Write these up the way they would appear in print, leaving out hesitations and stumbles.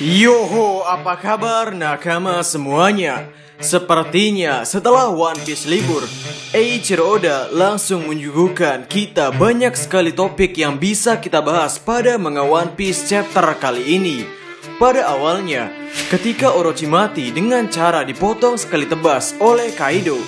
Yoho, apa kabar nakama semuanya? Sepertinya setelah One Piece libur, Eiichiro Oda langsung menyuguhkan kita banyak sekali topik yang bisa kita bahas pada manga One Piece chapter kali ini. Pada awalnya, ketika Orochi mati dengan cara dipotong sekali tebas oleh Kaido,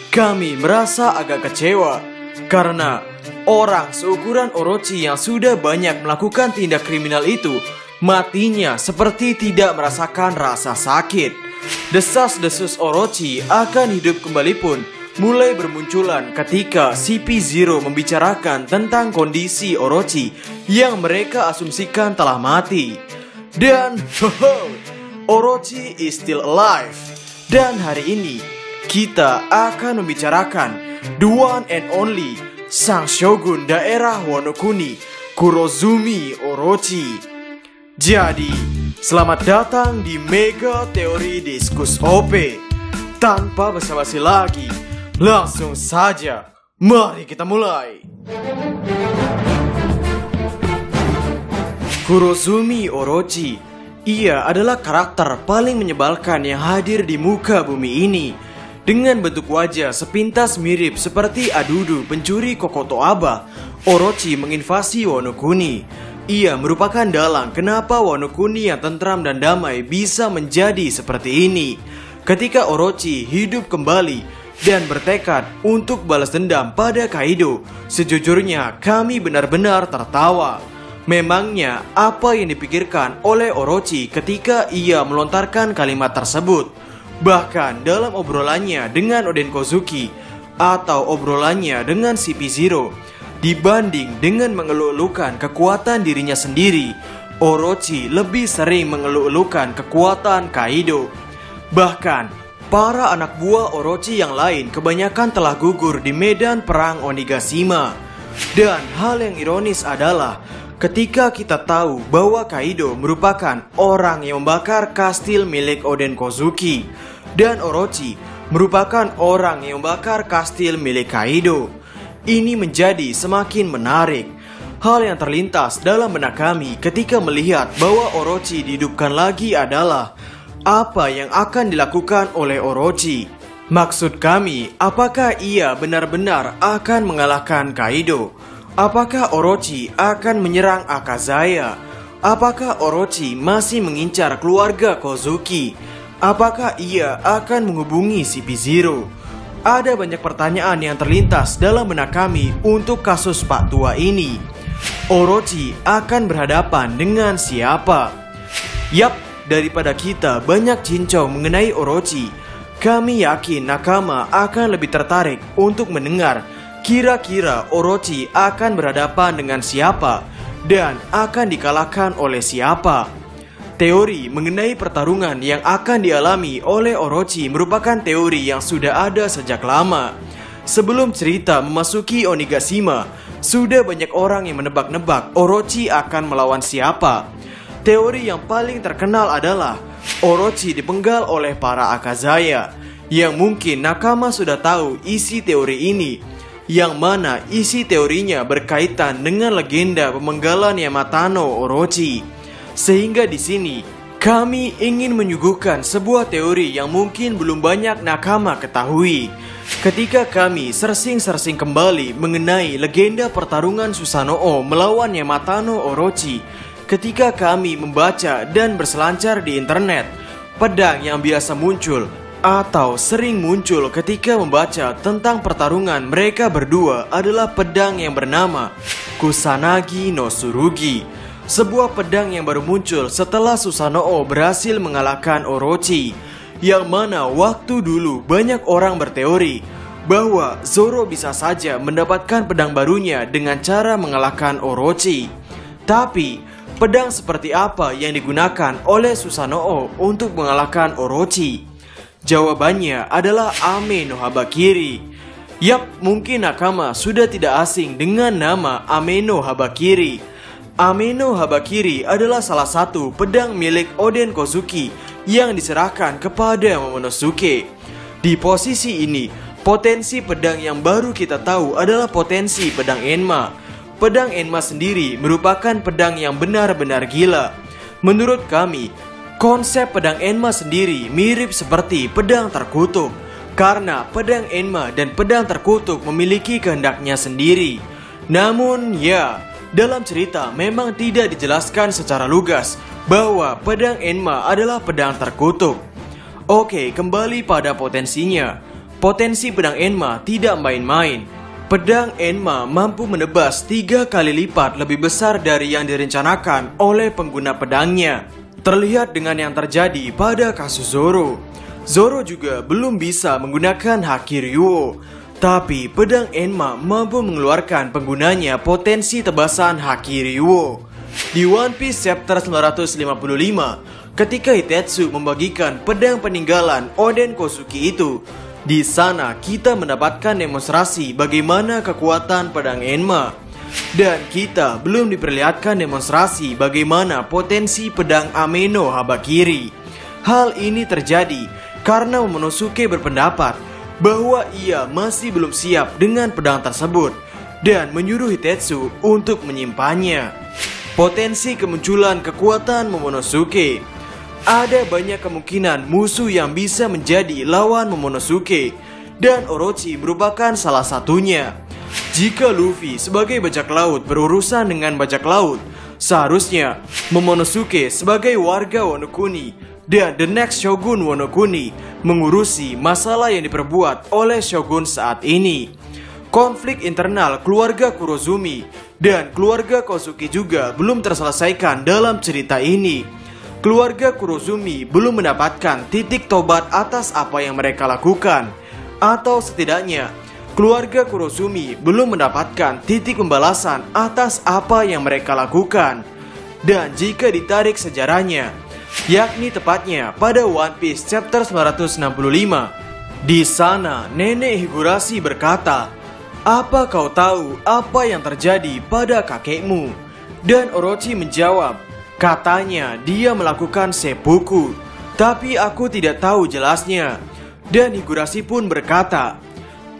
kami merasa agak kecewa karena orang seukuran Orochi yang sudah banyak melakukan tindak kriminal itu matinya seperti tidak merasakan rasa sakit. Desas-desus Orochi akan hidup kembali pun mulai bermunculan ketika CP0 membicarakan tentang kondisi Orochi yang mereka asumsikan telah mati. Dan Orochi is still alive. Dan hari ini kita akan membicarakan the one and only sang shogun daerah Wano Kuni, Kurozumi Orochi. Jadi, selamat datang di Mega Teori Diskus OP. Tanpa basa-basi lagi, langsung saja, mari kita mulai. Kurozumi Orochi, ia adalah karakter paling menyebalkan yang hadir di muka bumi ini. Dengan bentuk wajah sepintas mirip seperti Adudu pencuri Kokotoaba, Orochi menginvasi Wano Kuni. Ia merupakan dalang kenapa Wano Kuni yang tentram dan damai bisa menjadi seperti ini. Ketika Orochi hidup kembali dan bertekad untuk balas dendam pada Kaido, sejujurnya kami benar-benar tertawa. Memangnya apa yang dipikirkan oleh Orochi ketika ia melontarkan kalimat tersebut? Bahkan dalam obrolannya dengan Oden Kozuki atau obrolannya dengan CP0, dibanding dengan mengeluh-elukan kekuatan dirinya sendiri, Orochi lebih sering mengeluh-elukan kekuatan Kaido. Bahkan, para anak buah Orochi yang lain kebanyakan telah gugur di medan perang Onigashima. Dan hal yang ironis adalah, ketika kita tahu bahwa Kaido merupakan orang yang membakar kastil milik Oden Kozuki, dan Orochi merupakan orang yang membakar kastil milik Kaido, ini menjadi semakin menarik. Hal yang terlintas dalam benak kami ketika melihat bahwa Orochi dihidupkan lagi adalah apa yang akan dilakukan oleh Orochi. Maksud kami, apakah ia benar-benar akan mengalahkan Kaido? Apakah Orochi akan menyerang Akazaya? Apakah Orochi masih mengincar keluarga Kozuki? Apakah ia akan menghubungi CP0? Ada banyak pertanyaan yang terlintas dalam benak kami untuk kasus Pak Tua ini. Orochi akan berhadapan dengan siapa? Yap, daripada kita banyak cincau mengenai Orochi, kami yakin nakama akan lebih tertarik untuk mendengar kira-kira Orochi akan berhadapan dengan siapa dan akan dikalahkan oleh siapa. Teori mengenai pertarungan yang akan dialami oleh Orochi merupakan teori yang sudah ada sejak lama. Sebelum cerita memasuki Onigashima, sudah banyak orang yang menebak-nebak Orochi akan melawan siapa. Teori yang paling terkenal adalah Orochi dipenggal oleh para Akazaya, yang mungkin nakama sudah tahu isi teori ini, yang mana isi teorinya berkaitan dengan legenda pemenggalan Yamatano Orochi. Sehingga di sini kami ingin menyuguhkan sebuah teori yang mungkin belum banyak nakama ketahui. Ketika kami sersing-sersing kembali mengenai legenda pertarungan Susanoo melawan Yamatano Orochi, ketika kami membaca dan berselancar di internet, pedang yang biasa muncul atau sering muncul ketika membaca tentang pertarungan mereka berdua adalah pedang yang bernama Kusanagi no Tsurugi. Sebuah pedang yang baru muncul setelah Susanoo berhasil mengalahkan Orochi, yang mana waktu dulu banyak orang berteori bahwa Zoro bisa saja mendapatkan pedang barunya dengan cara mengalahkan Orochi. Tapi, pedang seperti apa yang digunakan oleh Susanoo untuk mengalahkan Orochi? Jawabannya adalah Ame no Habakiri. Yap, mungkin nakama sudah tidak asing dengan nama Ame no Habakiri. Ame no Habakiri adalah salah satu pedang milik Oden Kozuki yang diserahkan kepada Momonosuke. Di posisi ini, potensi pedang yang baru kita tahu adalah potensi pedang Enma. Pedang Enma sendiri merupakan pedang yang benar-benar gila. Menurut kami, Konsep pedang Enma sendiri mirip seperti pedang terkutuk, karena pedang Enma dan pedang terkutuk memiliki kehendaknya sendiri. Namun ya, dalam cerita memang tidak dijelaskan secara lugas bahwa pedang Enma adalah pedang terkutuk. Oke, kembali pada potensinya. Potensi pedang Enma tidak main-main. Pedang Enma mampu menebas 3 kali lipat lebih besar dari yang direncanakan oleh pengguna pedangnya. Terlihat dengan yang terjadi pada kasus Zoro. Zoro juga belum bisa menggunakan Haki Ryuo, tapi pedang Enma mampu mengeluarkan penggunanya potensi tebasan Haki Ryuo. Di One Piece chapter 955, ketika Hitetsu membagikan pedang peninggalan Oden Kozuki itu, di sana kita mendapatkan demonstrasi bagaimana kekuatan pedang Enma. Dan kita belum diperlihatkan demonstrasi bagaimana potensi pedang Ameno Habakiri. Hal ini terjadi karena Momonosuke berpendapat bahwa ia masih belum siap dengan pedang tersebut dan menyuruh Hitetsu untuk menyimpannya. Potensi kemunculan kekuatan Momonosuke. Ada banyak kemungkinan musuh yang bisa menjadi lawan Momonosuke, dan Orochi merupakan salah satunya. Jika Luffy sebagai bajak laut berurusan dengan bajak laut, seharusnya Momonosuke sebagai warga Wano Kuni dan The Next Shogun Wano Kuni mengurusi masalah yang diperbuat oleh Shogun saat ini. Konflik internal keluarga Kurozumi dan keluarga Kozuki juga belum terselesaikan dalam cerita ini. Keluarga Kurozumi belum mendapatkan titik tobat atas apa yang mereka lakukan, atau setidaknya keluarga Kurozumi belum mendapatkan titik pembalasan atas apa yang mereka lakukan. Dan jika ditarik sejarahnya, yakni tepatnya pada One Piece chapter 965, di sana Nenek Higurashi berkata, "Apa kau tahu apa yang terjadi pada kakekmu?" Dan Orochi menjawab, katanya dia melakukan seppuku, tapi aku tidak tahu jelasnya. Dan Higurashi pun berkata,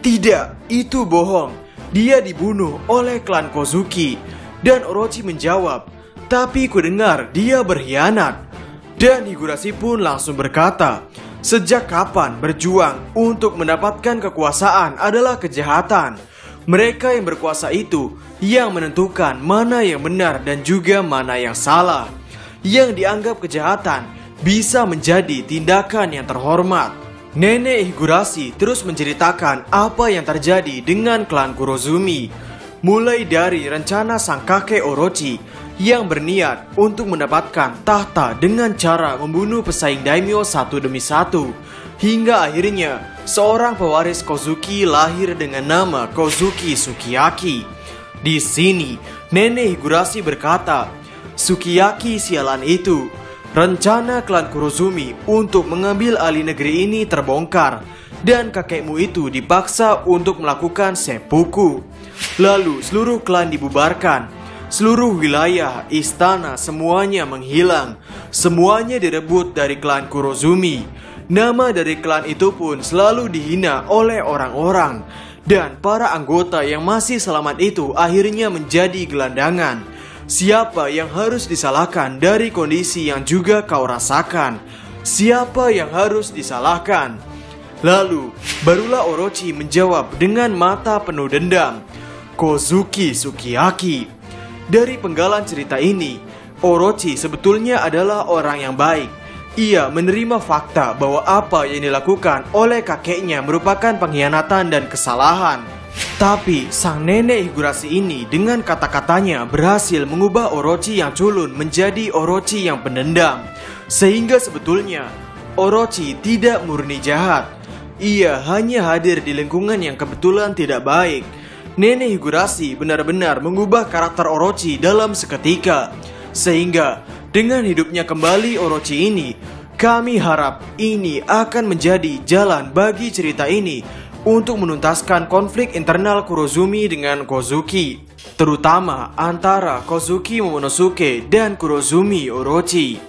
"Tidak, itu bohong. Dia dibunuh oleh klan Kozuki." Dan Orochi menjawab, "Tapi ku dengar dia berkhianat." Dan Higurashi pun langsung berkata, "Sejak kapan berjuang untuk mendapatkan kekuasaan adalah kejahatan? Mereka yang berkuasa itu yang menentukan mana yang benar dan juga mana yang salah. Yang dianggap kejahatan bisa menjadi tindakan yang terhormat." Nenek Higurashi terus menceritakan apa yang terjadi dengan klan Kurozumi, mulai dari rencana sang kakek Orochi yang berniat untuk mendapatkan tahta dengan cara membunuh pesaing daimyo satu demi satu, hingga akhirnya seorang pewaris Kozuki lahir dengan nama Kozuki Sukiyaki. Di sini Nenek Higurashi berkata, "Sukiyaki sialan itu. Rencana klan Kurozumi untuk mengambil alih negeri ini terbongkar, dan kakekmu itu dipaksa untuk melakukan seppuku. Lalu seluruh klan dibubarkan, seluruh wilayah, istana, semuanya menghilang. Semuanya direbut dari klan Kurozumi. Nama dari klan itu pun selalu dihina oleh orang-orang, dan para anggota yang masih selamat itu akhirnya menjadi gelandangan. Siapa yang harus disalahkan dari kondisi yang juga kau rasakan? Siapa yang harus disalahkan?" Lalu barulah Orochi menjawab dengan mata penuh dendam, "Kozuki Sukiyaki." Dari penggalan cerita ini, Orochi sebetulnya adalah orang yang baik. Ia menerima fakta bahwa apa yang dilakukan oleh kakeknya merupakan pengkhianatan dan kesalahan. Tapi sang nenek Higurashi ini dengan kata-katanya berhasil mengubah Orochi yang culun menjadi Orochi yang pendendam. Sehingga sebetulnya Orochi tidak murni jahat. Ia hanya hadir di lingkungan yang kebetulan tidak baik. Nenek Higurashi benar-benar mengubah karakter Orochi dalam seketika. Sehingga dengan hidupnya kembali Orochi ini, kami harap ini akan menjadi jalan bagi cerita ini untuk menuntaskan konflik internal Kurozumi dengan Kozuki, terutama antara Kozuki Momonosuke dan Kurozumi Orochi.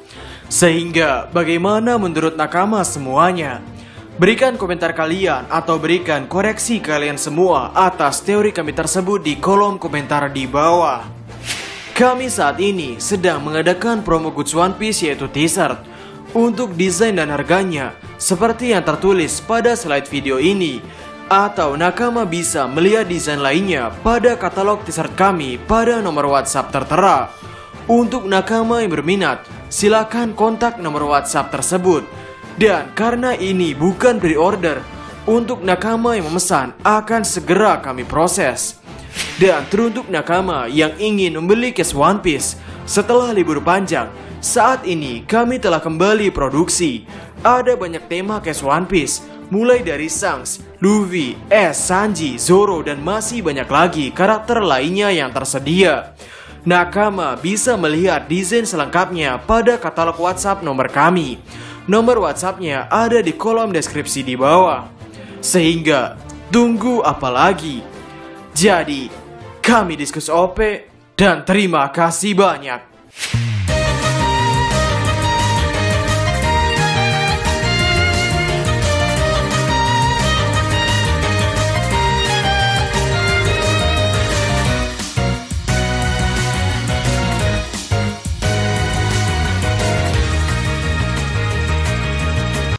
Sehingga bagaimana menurut nakama semuanya? Berikan komentar kalian atau berikan koreksi kalian semua atas teori kami tersebut di kolom komentar di bawah. Kami saat ini sedang mengadakan promo goods One Piece yaitu t-shirt. untuk desain dan harganya seperti yang tertulis pada slide video ini, atau nakama bisa melihat desain lainnya pada katalog t-shirt kami pada nomor WhatsApp tertera. Untuk nakama yang berminat, silakan kontak nomor WhatsApp tersebut. Dan karena ini bukan pre-order, untuk nakama yang memesan akan segera kami proses. Dan teruntuk nakama yang ingin membeli case One Piece setelah libur panjang, saat ini kami telah kembali produksi. Ada banyak tema case One Piece, mulai dari Shanks, Luffy, Ace, Sanji, Zoro, dan masih banyak lagi karakter lainnya yang tersedia. Nakama bisa melihat desain selengkapnya pada katalog WhatsApp nomor kami. Nomor WhatsAppnya ada di kolom deskripsi di bawah. Sehingga, tunggu apa lagi? Jadi, kami Diskus OP dan terima kasih banyak.